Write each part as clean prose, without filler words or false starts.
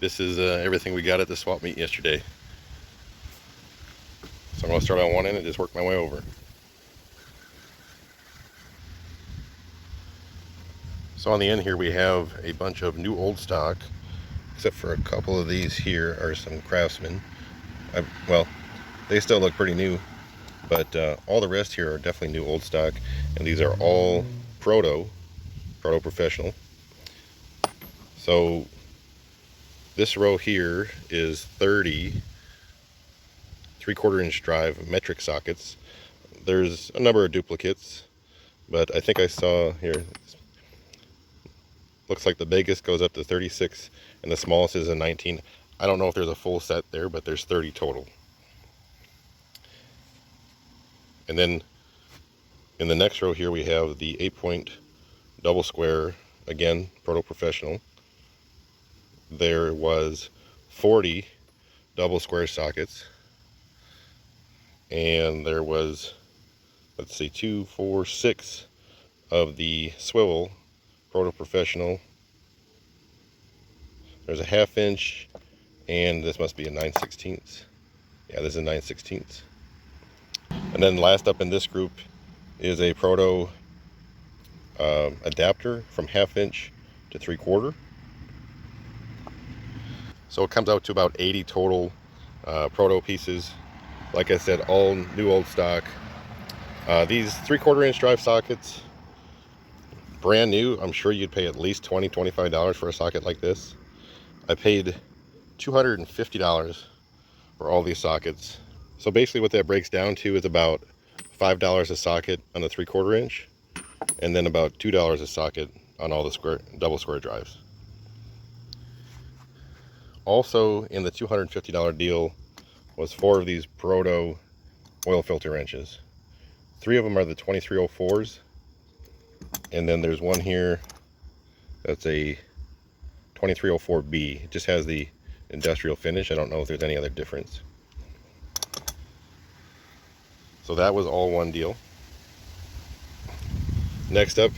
This is everything we got at the swap meet yesterday. So I'm going to start on one end and just work my way over. So on the end here we have a bunch of new old stock, except for a couple of these here are some Craftsman. Well, they still look pretty new, but all the rest here are definitely new old stock, and these are all Proto Professional. So this row here is 30 3/4 inch drive metric sockets. There's a number of duplicates, but I think I saw here, looks like the biggest goes up to 36 and the smallest is a 19. I don't know if there's a full set there, but there's 30 total. And then in the next row here we have the 8-point double square, again Proto Professional. There was 40 double square sockets, and there was, let's see, 2, 4, 6 of the swivel Proto Professional. There's a 1/2 inch, and this must be a 9/16. Yeah, this is a 9/16. And then last up in this group is a Proto adapter from 1/2 inch to 3/4. So it comes out to about 80 total Proto pieces. Like I said, all new old stock. These 3/4 inch drive sockets, brand new, I'm sure you'd pay at least $20, $25 for a socket like this. I paid $250 for all these sockets. So basically what that breaks down to is about $5 a socket on the 3/4 inch, and then about $2 a socket on all the double square drives. Also in the $250 deal was 4 of these Proto oil filter wrenches. 3 of them are the 2304s, and then there's one here that's a 2304B. It just has the industrial finish. I don't know if there's any other difference. So that was all one deal. Next up,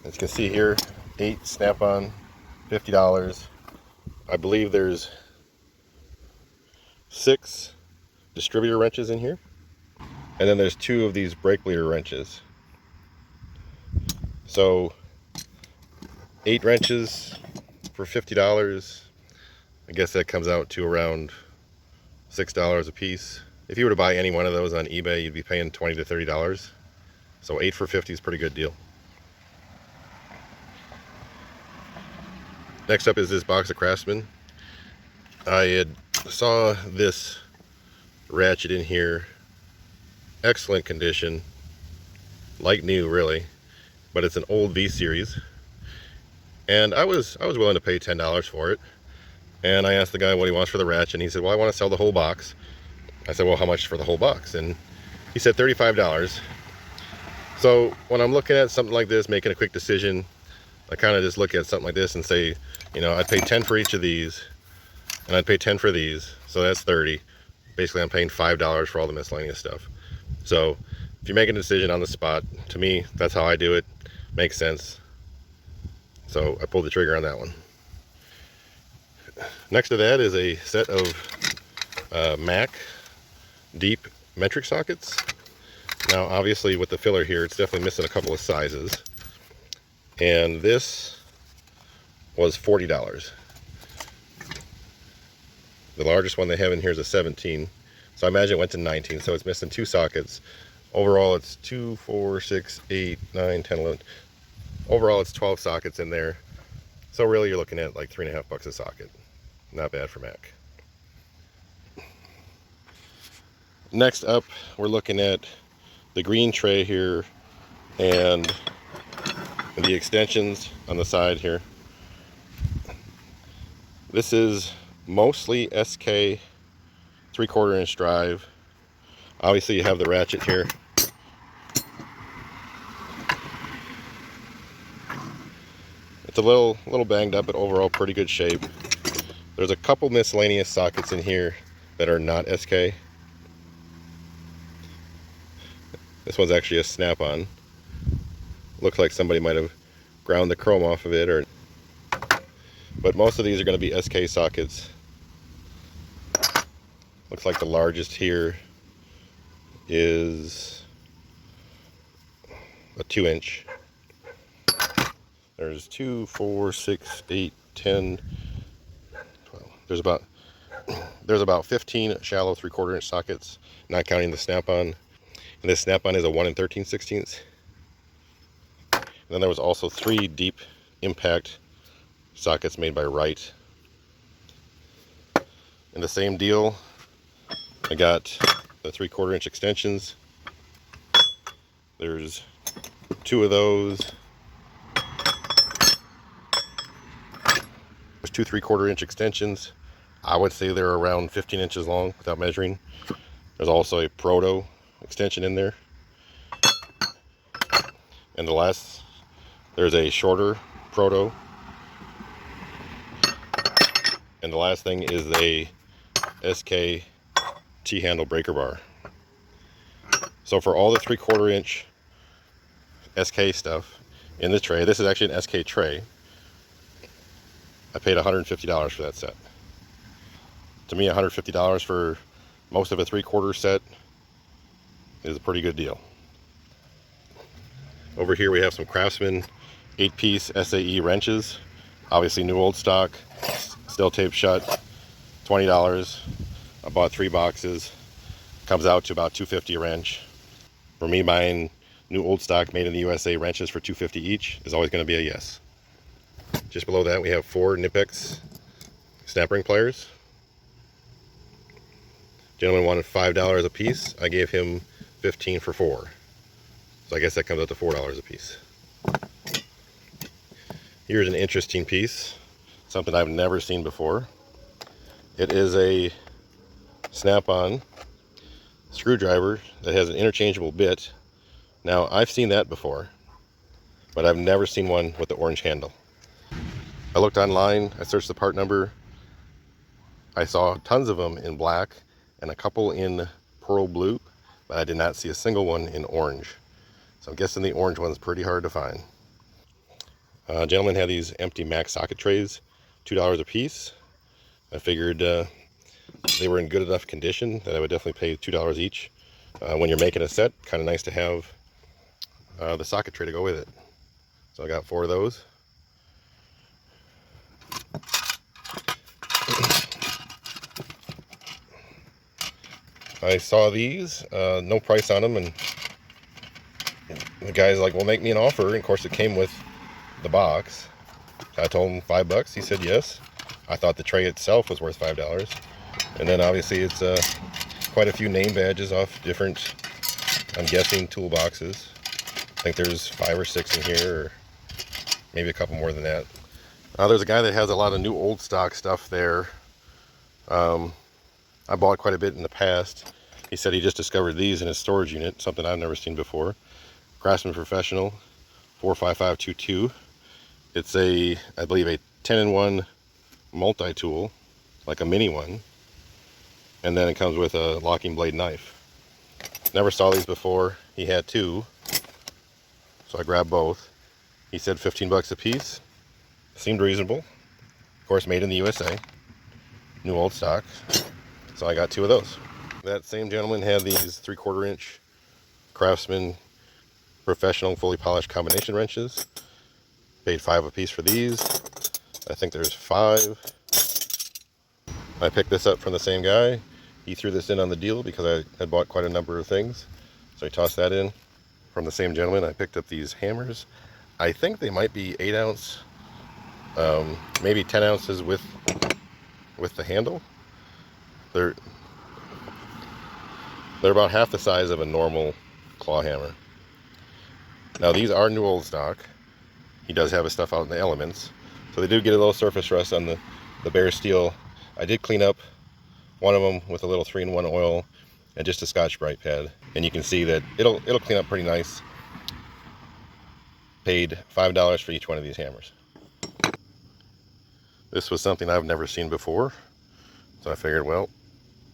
as you can see here, 8 snap-on, $50. I believe there's 6 distributor wrenches in here, and then there's 2 of these brake bleeder wrenches. So 8 wrenches for $50. I guess that comes out to around $6 a piece. If you were to buy any one of those on eBay, you'd be paying $20 to $30. So 8 for $50 is a pretty good deal. Next up is this box of Craftsman. I saw this ratchet in here, excellent condition, like new really, but it's an old V series, and I was willing to pay $10 for it. And I asked the guy what he wants for the ratchet, and he said, well, I want to sell the whole box. I said, well, how much for the whole box? And he said $35. So when I'm looking at something like this, making a quick decision, I kind of just look at something like this and say, you know, I'd pay 10 for each of these, and I'd pay 10 for these, so that's 30. Basically, I'm paying $5 for all the miscellaneous stuff. So if you're making a decision on the spot, to me, that's how I do it. Makes sense. So I pulled the trigger on that one. Next to that is a set of Mac deep metric sockets. Now, obviously, with the filler here, it's definitely missing a couple of sizes. And this was $40. The largest one they have in here is a 17. So I imagine it went to 19, so it's missing 2 sockets. Overall, it's 2, 4, 6, 8, 9, 10, 11. Overall, it's 12 sockets in there. So really, you're looking at like $3.50 a socket. Not bad for Mac. Next up, we're looking at the green tray here and the extensions on the side here. This is mostly SK 3/4 inch drive. Obviously you have the ratchet here. It's a little banged up, but overall pretty good shape. There's a couple miscellaneous sockets in here that are not SK. This one's actually a snap-on. Looks like somebody might have ground the chrome off of it, but most of these are going to be SK sockets. Looks like the largest here is a 2-inch. There's 2, 4, 6, 8, 10, 12. There's about 15 shallow 3/4 inch sockets, not counting the snap-on. And this snap-on is a 1 13/16. And then there was also 3 deep impact sockets made by Wright. In the same deal, I got the 3/4 inch extensions. There's 2 of those. There's 2 3/4 inch extensions. I would say they're around 15 inches long without measuring. There's also a Proto extension in there. And there's a shorter Proto. And the last thing is a SK T-handle breaker bar. So for all the 3/4 inch SK stuff in the tray, this is actually an SK tray, I paid $150 for that set. To me, $150 for most of a 3/4 set is a pretty good deal. Over here we have some Craftsman 8-piece SAE wrenches. Obviously new old stock, still taped shut, $20. I bought 3 boxes. Comes out to about $250 a wrench. For me, buying new old stock made in the USA wrenches for $250 each is always going to be a yes. Just below that we have 4 Knipex snap ring pliers. Gentleman wanted $5 a piece. I gave him 15 for 4. So I guess that comes out to $4 a piece. Here's an interesting piece, something I've never seen before. It is a snap-on screwdriver that has an interchangeable bit. Now, I've seen that before, but I've never seen one with the orange handle. I looked online, I searched the part number. I saw tons of them in black and a couple in pearl blue, but I did not see a single one in orange. So I'm guessing the orange one's pretty hard to find. Gentlemen had these empty Mac socket trays, $2 a piece. I figured they were in good enough condition that I would definitely pay $2 each. When you're making a set, kind of nice to have the socket tray to go with it. So I got 4 of those. I saw these, no price on them, and the guy's like, well, make me an offer. And of course it came with the box. I told him $5. He said yes. I thought the tray itself was worth $5. And then obviously it's quite a few name badges off different, I'm guessing, toolboxes. I think there's 5 or 6 in here, or maybe a couple more than that. There's a guy that has a lot of new old stock stuff there. I bought quite a bit in the past. He said he just discovered these in his storage unit, something I've never seen before. Craftsman Professional 45522. It's a, I believe, a 10-in-1 multi-tool, like a mini one. And then it comes with a locking blade knife. Never saw these before. He had 2, so I grabbed both. He said $15 a piece. Seemed reasonable. Of course, made in the USA. New old stock. So I got 2 of those. That same gentleman had these 3/4 inch Craftsman Professional fully polished combination wrenches. Paid $5 a piece for these. I think there's 5. I picked this up from the same guy. He threw this in on the deal because I had bought quite a number of things. So he tossed that in. From the same gentleman, I picked up these hammers. I think they might be 8-ounce, maybe 10 ounces with the handle. They're about half the size of a normal claw hammer. Now these are new old stock. He does have his stuff out in the elements, so they do get a little surface rust on the bare steel. I did clean up one of them with a little 3-in-1 oil and just a Scotch-Brite pad, and you can see that it'll clean up pretty nice. Paid $5 for each one of these hammers. This was something I've never seen before, so I figured, well,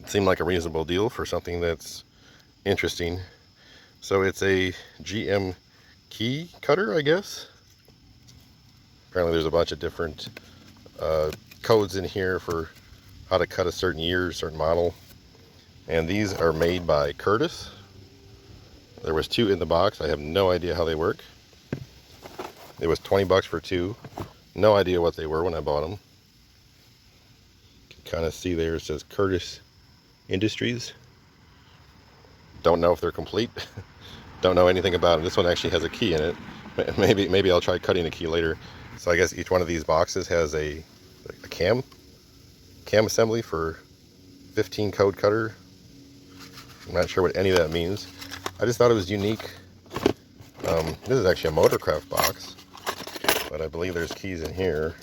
it seemed like a reasonable deal for something that's interesting. So it's a GM key cutter, I guess. Apparently there's a bunch of different codes in here for how to cut a certain year, certain model. And these are made by Curtis. There was 2 in the box. I have no idea how they work. It was 20 bucks for 2. No idea what they were when I bought them. You can kind of see there it says Curtis Industries. Don't know if they're complete. Don't know anything about them. This one actually has a key in it. Maybe I'll try cutting a key later. So I guess each one of these boxes has a cam assembly for 15 code cutter. I'm not sure what any of that means. I just thought it was unique. This is actually a Motorcraft box, but I believe there's keys in here.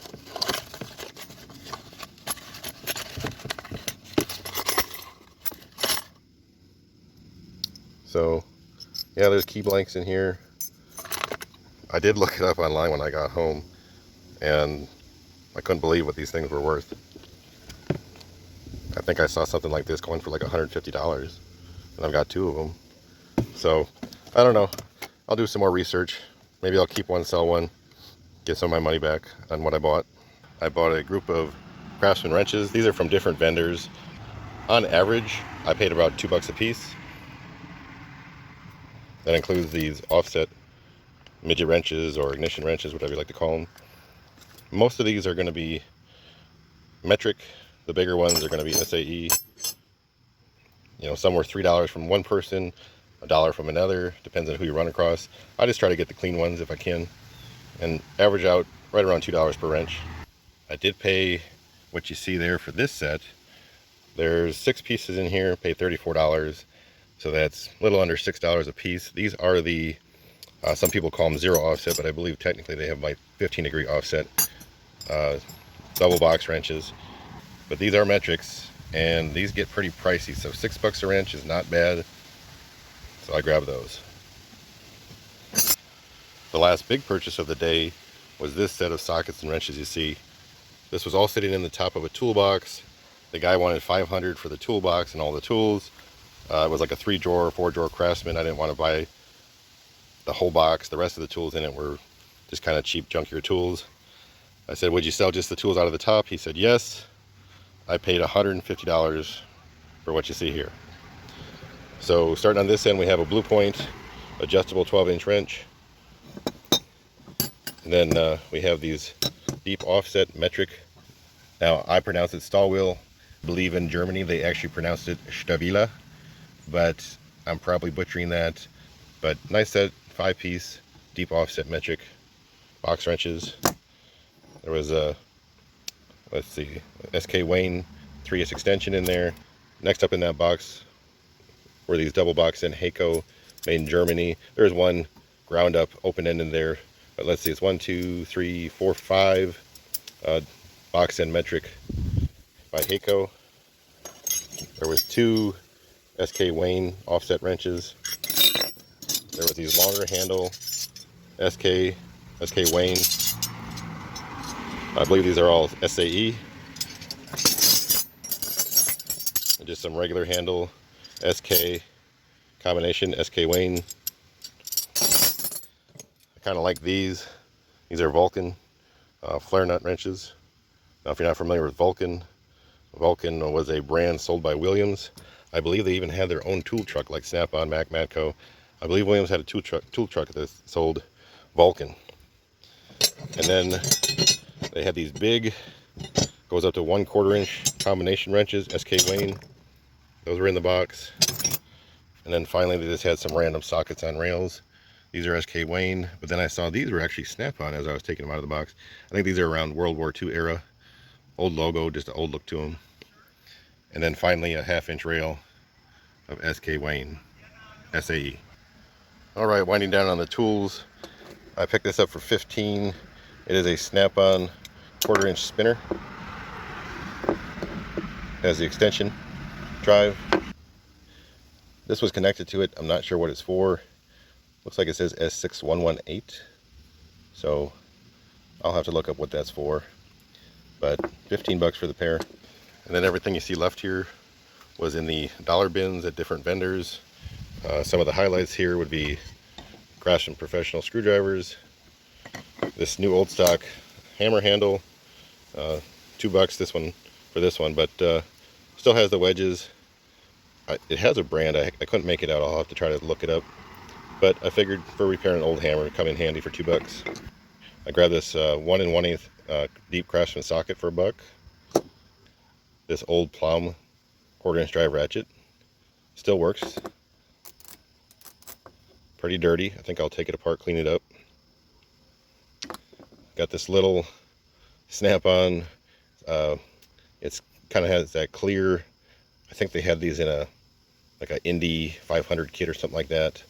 So yeah, there's key blanks in here. I did look it up online when I got home, and I couldn't believe what these things were worth. I think I saw something like this going for like $150, and I've got 2 of them. So I don't know. I'll do some more research. Maybe I'll keep one, sell one, get some of my money back on what I bought. I bought a group of Craftsman wrenches. These are from different vendors. On average, I paid about $2 a piece. That includes these offset midget wrenches or ignition wrenches, whatever you like to call them. Most of these are going to be metric. The bigger ones are going to be SAE. You know, some were $3 from one person, $1 from another. Depends on who you run across. I just try to get the clean ones if I can, and average out right around $2 per wrench. I did pay what you see there for this set. There's 6 pieces in here. Paid $34, so that's a little under $6 a piece. These are the some people call them 0 offset, but I believe technically they have like 15-degree offset double box wrenches. But these are metrics, and these get pretty pricey. So $6 a wrench is not bad. So I grabbed those. The last big purchase of the day was this set of sockets and wrenches you see. This was all sitting in the top of a toolbox. The guy wanted $500 for the toolbox and all the tools. It was like a 3-drawer, 4-drawer Craftsman. I didn't want to buy the whole box. The rest of the tools in it were just kind of cheap, junkier tools. I said, would you sell just the tools out of the top? He said yes. I paid $150 for what you see here. So starting on this end, we have a Blue Point adjustable 12-inch wrench. And then we have these deep offset metric. Now I pronounce it stall wheel. I believe in Germany they actually pronounced it Stabila, but I'm probably butchering that. But nice set, 5-piece deep offset metric box wrenches. There was a, let's see, SK Wayne 3S extension in there. Next up in that box were these double box in Heiko, made in Germany. There's one ground up open end in there, but let's see, it's 1, 2, 3, 4, 5 box end metric by Heiko. There was 2 SK Wayne offset wrenches. There was these longer handle SK Wayne. I believe these are all SAE. And just some regular handle SK combination SK Wayne. I kind of like these. These are Vulcan flare nut wrenches. Now if you're not familiar with Vulcan, Vulcan was a brand sold by Williams. I believe they even had their own tool truck like Snap-on, Mac, Matco. I believe Williams had a tool truck that sold Vulcan. And then they had these big, goes up to 1/4 inch combination wrenches, SK Wayne. Those were in the box. And then finally they just had some random sockets on rails. These are SK Wayne, but then I saw these were actually Snap-on as I was taking them out of the box. I think these are around World War II era. Old logo, just an old look to them. And then finally a 1/2 inch rail of SK Wayne, SAE. All right, winding down on the tools. I picked this up for $15. It is a Snap-on 1/4 inch spinner. Has the extension drive. This was connected to it. I'm not sure what it's for. Looks like it says S6118. So I'll have to look up what that's for. But $15 for the pair. And then everything you see left here was in the dollar bins at different vendors. Some of the highlights here would be Craftsman professional screwdrivers, this new old stock hammer handle, $2 this one for this one, but still has the wedges. It has a brand. I couldn't make it out. I'll have to try to look it up. But I figured for repairing an old hammer, it'd come in handy for $2. I grabbed this 1 1/8 deep Craftsman socket for $1. This old Plum 1/4" drive ratchet. Still works. Pretty dirty. I think I'll take it apart, clean it up. Got this little snap-on. It's kind of has that clear. I think they had these in a like a Indy 500 kit or something like that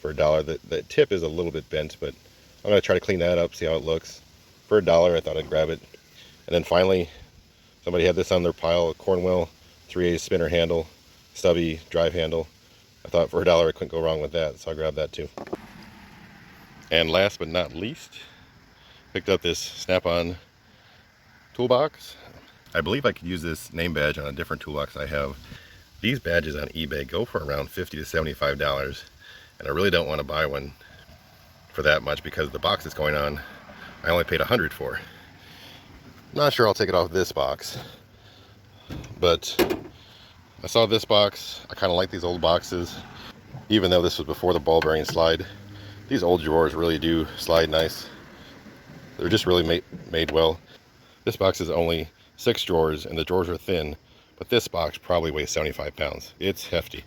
for $1. The tip is a little bit bent, but I'm gonna try to clean that up, see how it looks. For $1, I thought I'd grab it. And then finally, somebody had this on their pile, a Cornwell 3/8 spinner handle, stubby drive handle. I thought for $1 I couldn't go wrong with that, so I grabbed that too. And last but not least, picked up this snap-on toolbox. I believe I could use this name badge on a different toolbox I have. These badges on eBay go for around $50 to $75, and I really don't want to buy one for that much because the box it's going on, I only paid $100 for. I'm not sure I'll take it off this box, but I saw this box. I kind of like these old boxes, even though this was before the ball bearing slide. These old drawers really do slide nice. They're just really made well. This box is only 6 drawers, and the drawers are thin, but this box probably weighs 75 pounds. It's hefty.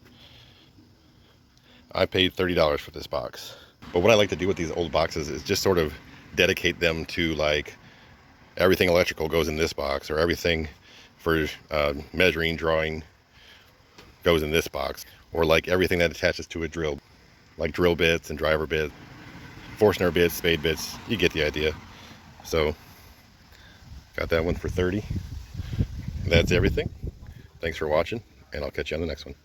I paid $30 for this box. But what I like to do with these old boxes is just sort of dedicate them to, like, everything electrical goes in this box, or everything for measuring, drawing goes in this box, or like everything that attaches to a drill, like drill bits and driver bits, Forstner bits, spade bits. You get the idea. So got that one for $30. That's everything. Thanks for watching, and I'll catch you on the next one.